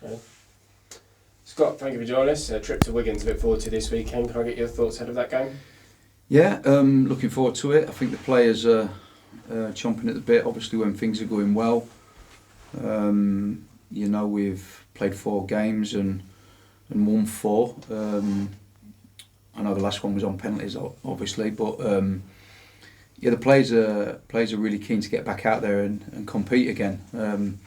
Yeah. Scott, thank you for joining us. A trip to Wigan to look forward to this weekend. Can I get your thoughts ahead of that game? Yeah, looking forward to it. I think the players are chomping at the bit, obviously, when things are going well. We've played 4 games and won 4. I know the last one was on penalties, obviously, but the players are really keen to get back out there and compete again.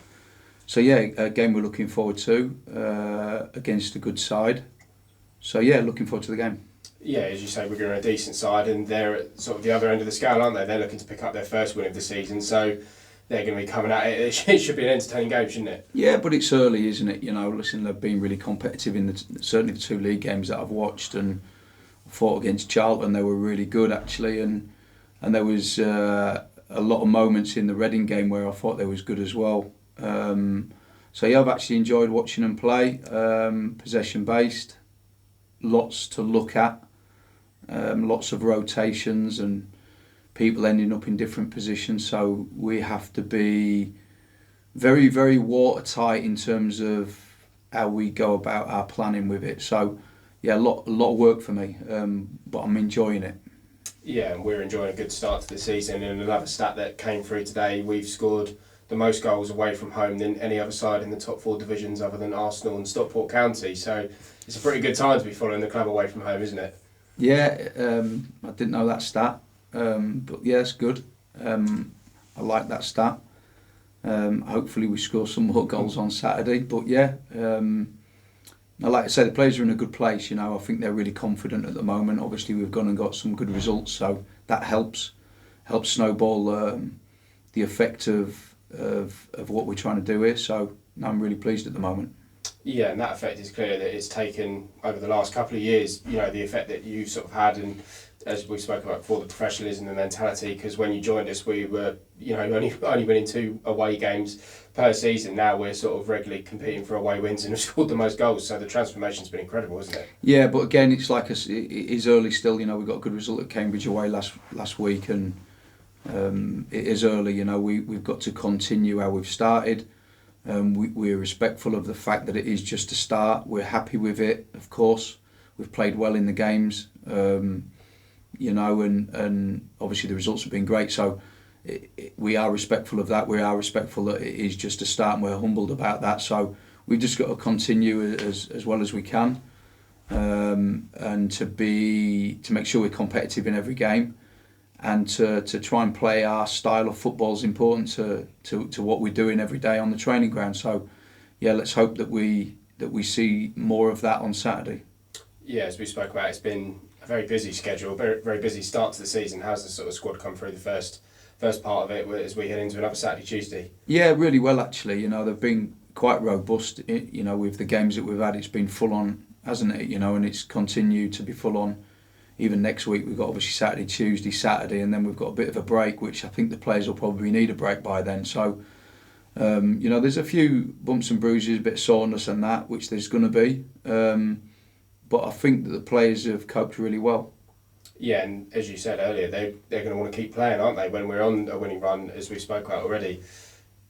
A game we're looking forward to against a good side. So yeah, looking forward to the game. Yeah, as you say, Wigan are a decent side, and they're at sort of the other end of the scale, aren't they? They're looking to pick up their first win of the season, so they're going to be coming at it. It should be an entertaining game, shouldn't it? Yeah, but it's early, isn't it? Listen, they've been really competitive in certainly the 2 league games that I've watched, and fought against Charlton. They were really good actually, and there was a lot of moments in the Reading game where I thought they was good as well. I've actually enjoyed watching them play. Possession based, lots to look at, lots of rotations and people ending up in different positions. So we have to be very, very watertight in terms of how we go about our planning with it. So yeah, a lot of work for me, but I'm enjoying it. Yeah, and we're enjoying a good start to the season. And another stat that came through today, we've scored the most goals away from home than any other side in the top 4 divisions other than Arsenal and Stockport County. So it's a pretty good time to be following the club away from home, isn't it? Yeah, I didn't know that stat, but yeah, it's good. I like that stat. Hopefully we score some more goals on Saturday. But yeah, like I say, the players are in a good place. I think they're really confident at the moment. Obviously we've gone and got some good results, so that helps snowball the effect of what we're trying to do here. So I'm really pleased at the moment. Yeah, and that effect is clear that it's taken over the last couple of years, the effect that you sort of had, and as we spoke about before, the professionalism and mentality, because when you joined us we were only winning 2 away games per season. Now we're sort of regularly competing for away wins and have scored the most goals, so the transformation's been incredible, isn't it? Yeah, but again, it's like it is early still. We got a good result at Cambridge away last week, and it is early. We've got to continue how we've started. We're respectful of the fact that it is just a start. We're happy with it, of course. We've played well in the games, and obviously the results have been great. So we are respectful of that. We are respectful that it is just a start, and we're humbled about that. So we've just got to continue as well as we can, and to make sure we're competitive in every game. And to try and play our style of football is important to what we're doing every day on the training ground. So, yeah, let's hope that we see more of that on Saturday. Yeah, as we spoke about, it's been a very busy schedule, very, very busy start to the season. How's the sort of squad come through the first part of it as we head into another Saturday, Tuesday? Yeah, really well actually. They've been quite robust. With the games that we've had, it's been full on, hasn't it? And it's continued to be full on. Even next week we've got obviously Saturday, Tuesday, Saturday, and then we've got a bit of a break, which I think the players will probably need a break by then. So, there's a few bumps and bruises, a bit of soreness and that, which there's going to be. But I think that the players have coped really well. Yeah, and as you said earlier, they're going to want to keep playing, aren't they? When we're on a winning run, as we spoke about already,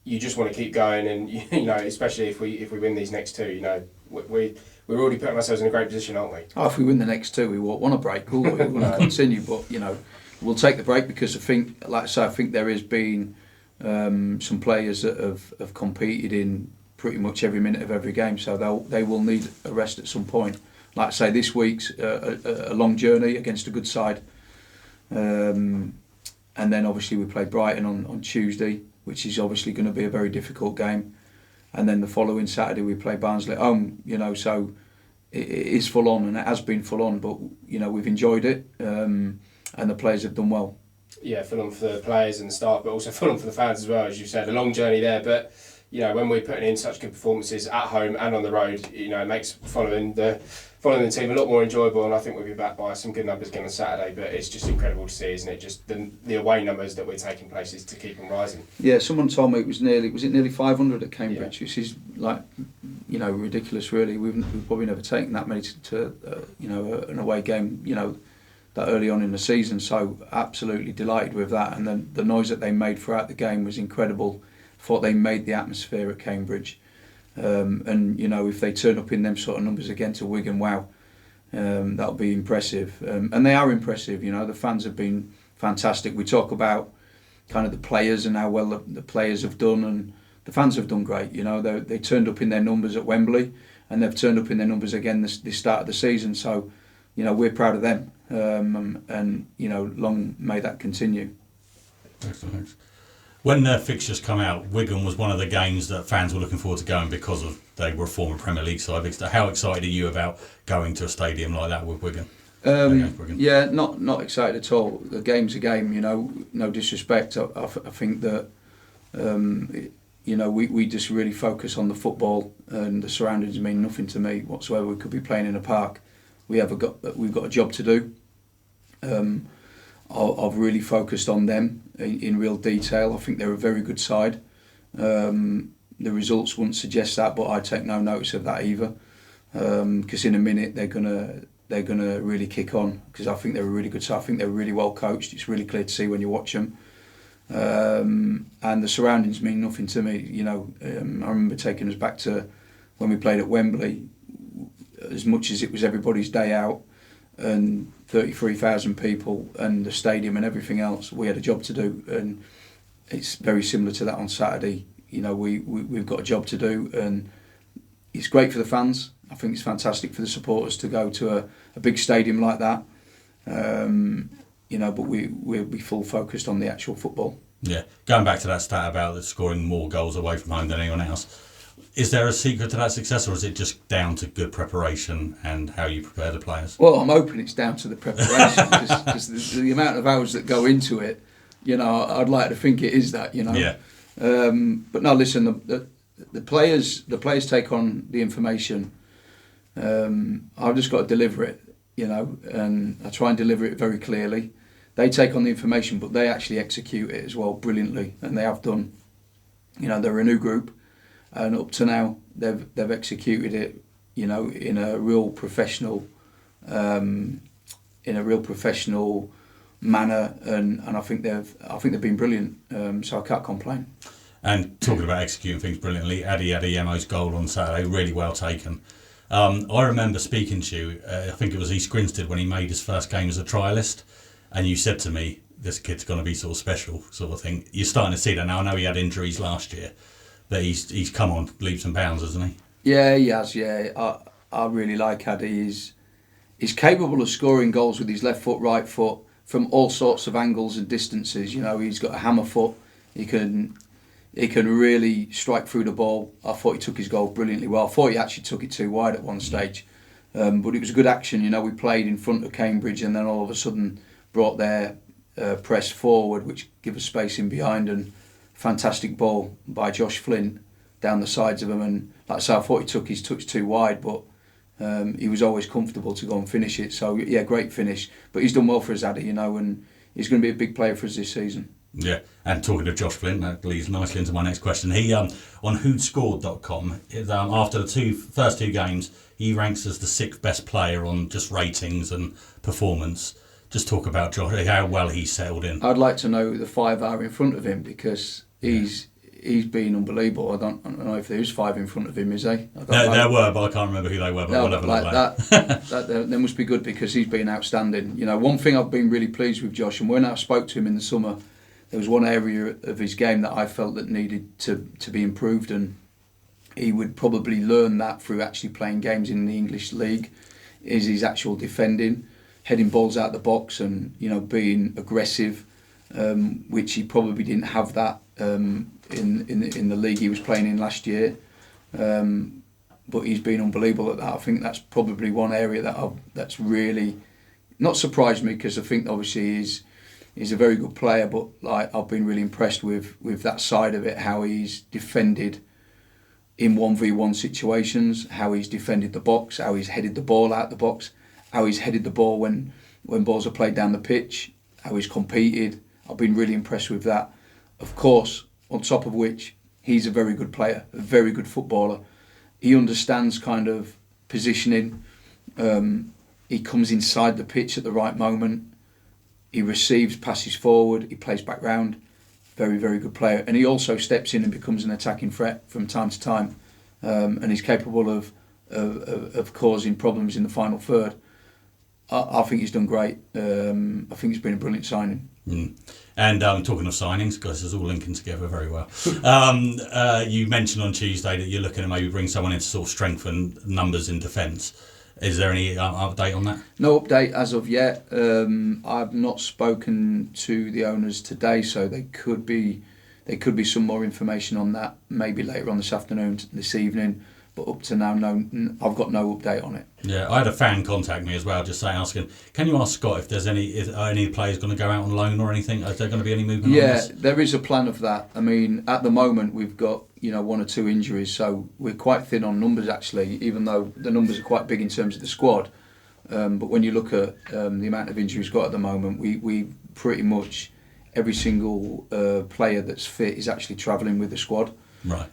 you just want to keep going, and especially if we win these next 2, we're already putting ourselves in a great position, aren't we? Oh, if we win the next 2, we won't want a break, will we? We want to continue, but we'll take the break, because I think there has been some players that have competed in pretty much every minute of every game, so they will need a rest at some point. Like I say, this week's a long journey against a good side, and then obviously we play Brighton on Tuesday, which is obviously going to be a very difficult game. And then the following Saturday we play Barnsley at home, so it is full on, and it has been full on, but we've enjoyed it, and the players have done well. Yeah, full on for the players and the staff, but also full on for the fans as well, as you said. A long journey there, but when we're putting in such good performances at home and on the road, it makes following the team a lot more enjoyable, and I think we'll be back by some good numbers again on Saturday. But it's just incredible to see, isn't it? Just the away numbers that we're taking places to keep them rising. Yeah, someone told me it was nearly 500 at Cambridge, which is ridiculous. Really, we've probably never taken that many to an away game that early on in the season. So absolutely delighted with that, and then the noise that they made throughout the game was incredible. Thought they made the atmosphere at Cambridge. And if they turn up in them sort of numbers again to Wigan, wow, that'll be impressive. And they are impressive. The fans have been fantastic. We talk about kind of the players and how well the players have done, and the fans have done great. They turned up in their numbers at Wembley, and they've turned up in their numbers again this start of the season. So, we're proud of them, and long may that continue. Excellent. When the fixtures come out, Wigan was one of the games that fans were looking forward to going because of they were a former Premier League side. How excited are you about going to a stadium like that with Wigan? Yeah, not excited at all. The game's a game, no disrespect. I think that we just really focus on the football, and the surroundings mean nothing to me whatsoever. We could be playing in a park. We've got a job to do. I've really focused on them in real detail. I think they're a very good side. The results wouldn't suggest that, but I take no notice of that either. Because in a minute they're gonna really kick on. Because I think they're a really good side. I think they're really well coached. It's really clear to see when you watch them. And the surroundings mean nothing to me. I remember taking us back to when we played at Wembley. As much as it was everybody's day out, and 33,000 people and the stadium and everything else, we had a job to do, and it's very similar to that on Saturday. We've got a job to do, and it's great for the fans. I think it's fantastic for the supporters to go to a big stadium like that. But we'll be full focused on the actual football. Yeah, going back to that stat about scoring more goals away from home than anyone else, is there a secret to that success, or is it just down to good preparation and how you prepare the players? Well, I'm hoping it's down to the preparation, because the amount of hours that go into it, I'd like to think it is that, Yeah. But no, listen, the players take on the information. I've just got to deliver it, and I try and deliver it very clearly. They take on the information, but they actually execute it as well brilliantly, and they have done. They're a new group. And up to now, they've executed it, in a real professional, manner, and I think they've been brilliant. So I can't complain. And talking about executing things brilliantly, Adeyemo's goal on Saturday, really well taken. I remember speaking to you. I think it was East Grinstead when he made his first game as a trialist, and you said to me, "This kid's going to be sort of special, sort of thing." You're starting to see that now. I know he had injuries last year. But he's come on leaps and bounds, hasn't he? Yeah, he has. Yeah, I really like Addy. He's capable of scoring goals with his left foot, right foot, from all sorts of angles and distances. He's got a hammer foot. He can really strike through the ball. I thought he took his goal brilliantly well. I thought he actually took it too wide at one stage, but it was a good action. We played in front of Cambridge, and then all of a sudden brought their press forward, which gave us space in behind, and fantastic ball by Josh Flint down the sides of him, and like I say, I thought he took his touch too wide, but he was always comfortable to go and finish it. So yeah, great finish. But he's done well for us, Addy, and he's going to be a big player for us this season. Yeah, and talking of Josh Flint, that leads nicely into my next question. He on who'dscored.com, after the first two games, he ranks as the 6th best player on just ratings and performance. Just talk about Josh, how well he's settled in. I'd like to know who the 5 are in front of him, because he's been unbelievable. I don't know if there's 5 in front of him, is there? There were, but I can't remember who they were. But no, whatever. But that they must be good, because he's been outstanding. One thing I've been really pleased with Josh, and when I spoke to him in the summer, there was one area of his game that I felt that needed to be improved, and he would probably learn that through actually playing games in the English League, is his actual defending, heading balls out the box, and being aggressive, which he probably didn't have that in the league he was playing in last year. But he's been unbelievable at that. I think that's probably one area that's really not surprised me, because I think obviously he's a very good player, but I've been really impressed with that side of it, how he's defended in 1v1 situations, how he's defended the box, how he's headed the ball out the box, how he's headed the ball when balls are played down the pitch, how he's competed. I've been really impressed with that. Of course, on top of which, he's a very good player, a very good footballer. He understands kind of positioning. He comes inside the pitch at the right moment. He receives passes forward. He plays back round. Very, very good player. And he also steps in and becomes an attacking threat from time to time. and he's capable of causing problems in the final third. I think he's done great. I think it's been a brilliant signing. And talking of signings, guys, it's all linking together very well. You mentioned on Tuesday that you're looking to maybe bring someone in to sort of strengthen numbers in defence. Is there any update on that? No update as of yet. I've not spoken to the owners today, so there could be some more information on that maybe later on this afternoon, this evening. But up to now, no, I've got no update on it. Yeah, I had a fan contact me as well, just asking, can you ask Scott if there's any players going to go out on loan or anything? Is there going to be any movement on this? Yeah, there is a plan of that. I mean, at the moment we've got 1 or 2 injuries, so we're quite thin on numbers actually, even though the numbers are quite big in terms of the squad. But when you look at the amount of injuries we've got at the moment, we pretty much every single player that's fit is actually travelling with the squad. Right.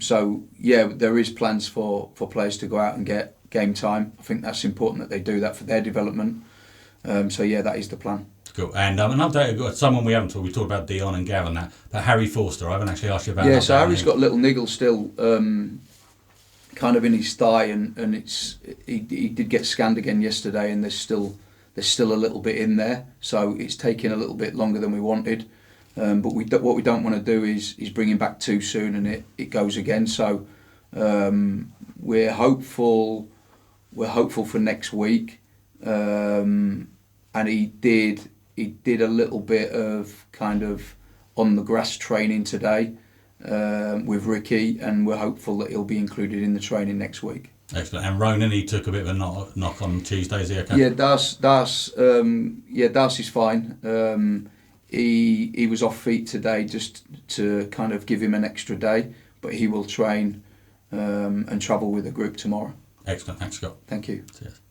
So yeah, there is plans for players to go out and get game time. I think that's important that they do that for their development. So yeah, that is the plan. Cool. And an update, someone we haven't talked. We talked about Dion and Gavin, that, but Harry Forster. I haven't actually asked you about. Yeah, so Harry's got a little niggle still, kind of in his thigh, and he did get scanned again yesterday, and there's still a little bit in there. So it's taking a little bit longer than we wanted. But what we don't want to do is bring him back too soon and it goes again. So we're hopeful for next week. And he did a little bit of kind of on the grass training today with Ricky, and we're hopeful that he'll be included in the training next week. Excellent. And Ronan, he took a bit of a knock on Tuesday. Is he okay? Yeah, Darcy's fine. He was off feet today just to kind of give him an extra day, but he will train and travel with the group tomorrow. Excellent. Thanks, Scott. Thank you. Cheers.